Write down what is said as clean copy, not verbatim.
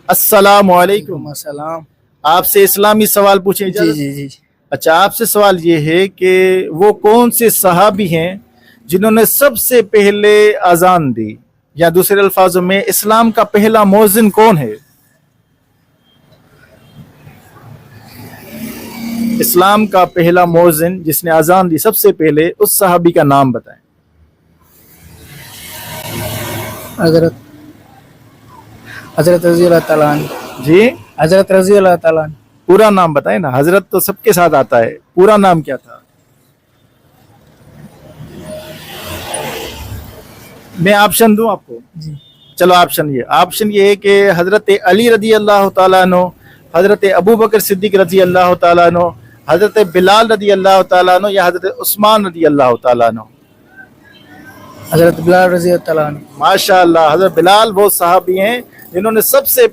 अस्सलाम वालेकुम। السلام. आपसे इस्लामी सवाल पूछे जी इजाजत? जी जी अच्छा, आपसे सवाल ये है कि वो कौन से सहाबी हैं जिन्होंने सबसे पहले अजान दी, या दूसरे अल्फाजों में इस्लाम का पहला मौज़िन कौन है? इस्लाम का पहला मौज़िन जिसने अजान दी सबसे पहले, उस सहाबी का नाम बताएं। حضرت حضرت رضی اللہ تعالیٰ عنہ. जी, حضرت رضی اللہ تعالیٰ عنہ. पूरा नाम बताएं ना, हजरत तो सबके साथ आता है, पूरा नाम क्या था? मैं ऑप्शन दूं आपको? جی चलो ऑप्शन ये है कि हजरत अली रदी अल्लाह ताला अन्हु, हजरत अबू बकर सिद्दीक रजी अल्लाह ताला अन्हु, हजरत बिलाल रदी अल्लाह ताला अन्हु, या हजरत उस्मान रदी अल्लाह ताला अन्हु। حضرت بلال رضی اللہ تعالیٰ عنہ. माशाअल्लाह, हजरत बिलाल वो सहाबी हैं जिन्होंने सबसे